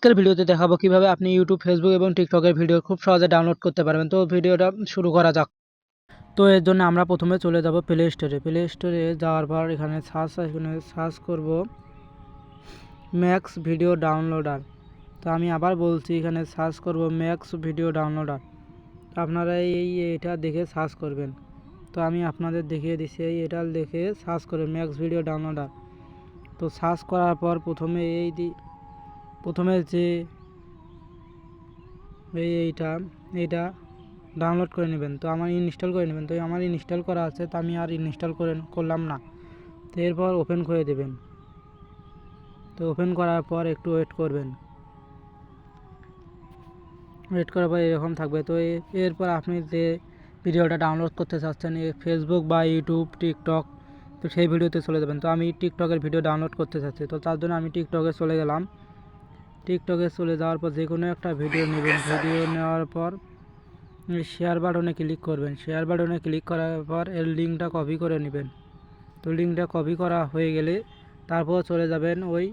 আজকের ভিডিওতে দেখাবো কিভাবে আপনি ইউটিউব, ফেসবুক এবং টিকটকের ভিডিও খুব সহজে ডাউনলোড করতে পারবেন। তো ভিডিওটা শুরু করা যাক। তো এর জন্য আমরা প্রথমে চলে যাব প্লে স্টোরে। প্লে স্টোরে যাওয়ার পর এখানে সার্চ করব ম্যাক্স ভিডিও ডাউনলোডার। তো আমি আবার বলছি, এখানে সার্চ করব ম্যাক্স ভিডিও ডাউনলোডার। আপনারা এটা দেখে সার্চ করবেন। তো আমি আপনাদের দেখিয়ে দিচ্ছি, এটা দেখে সার্চ করবেন ম্যাক্স ভিডিও ডাউনলোডার। তো সার্চ করার পর প্রথমে যে এইটা ডাউনলোড করে নেবেন। তো আমার ইনস্টল করে নেবেন। তো আমার ইনস্টল করা আছে, তো আমি আর ইনস্টল করলাম না। তো এরপর ওপেন করে দেবেন। তো ওপেন করার পর একটু ওয়েট করবেন। ওয়েট করার পর এরকম থাকবে। তো এরপর আপনি যে ভিডিওটা ডাউনলোড করতে চাচ্ছেন ফেসবুক বা ইউটিউব, টিকটক, তো সেই ভিডিওতে চলে যাবেন। তো আমি টিকটকের ভিডিও ডাউনলোড করতে চাচ্ছি, তো তার জন্য আমি টিকটকে চলে গেলাম। টিকটকে চলে যাওয়ার পর যে কোনো একটা ভিডিও নেবেন। ভিডিও নেওয়ার পর শেয়ার বাটনে ক্লিক করবেন। শেয়ার বাটনে ক্লিক করার পর এর লিঙ্কটা কপি করে নেবেন। তো লিঙ্কটা কপি করা হয়ে গেলে তারপর চলে যাবেন ওই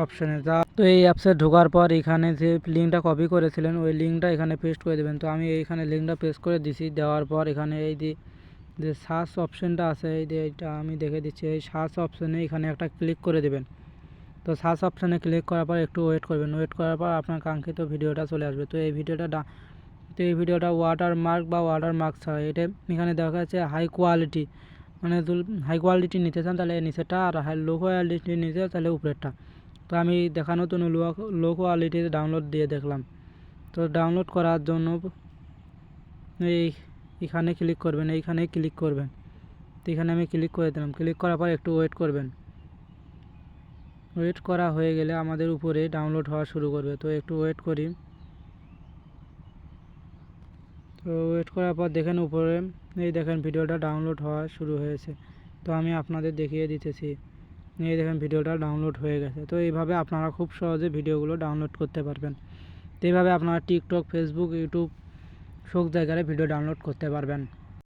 অপশানে। তো এই অ্যাপসে ঢোকার পর এখানে যে লিঙ্কটা কপি করেছিলেন ওই লিঙ্কটা এখানে পেস্ট করে দেবেন। তো আমি এইখানে লিঙ্কটা পেস্ট করে দিছি। দেওয়ার পর এখানে এই যে সার্চ অপশানটা আছে, এইটা আমি দেখে দিচ্ছি। এই সার্চ অপশানে এখানে একটা ক্লিক করে দেবেন। তো সার্চ অপশানে ক্লিক করার পর একটু ওয়েট করবেন। ওয়েট করার পর আপনার কাঙ্ক্ষিত ভিডিওটা চলে আসবে। তো এই ভিডিওটা ওয়াটারমার্ক ছাড়া এটা এখানে দেখা যাচ্ছে হাই কোয়ালিটি, মানে হাই কোয়ালিটি নিতে চান তাহলে নিচেরটা, আর লো কোয়ালিটি নিতে তাহলে উপরেরটা। তো আমি দেখানোর জন্য লো কোয়ালিটিতে ডাউনলোড দিয়ে দেখলাম। তো ডাউনলোড করার জন্য এইখানে ক্লিক করবেন। তো এখানে আমি ক্লিক করে দিলাম। ক্লিক করার পর একটু ওয়েট করবেন। ওয়েট করা হয়ে গেলে আমাদের উপরে ডাউনলোড হওয়া শুরু করবে। তো একটু ওয়েট করি। তো ওয়েট করার পর দেখেন উপরে দেখেন ভিডিওটা ডাউনলোড হওয়া শুরু হয়েছে। তো আমি আপনাদের দেখিয়ে দিতেছি, দেখেন ভিডিওটা ডাউনলোড হয়ে গেছে। তো এইভাবে আপনারা খুব সহজে ভিডিওগুলো ডাউনলোড করতে পারবেন। তো এইভাবে আপনারা টিকটক, ফেসবুক, ইউটিউব সব জায়গায় ভিডিও ডাউনলোড করতে পারবেন।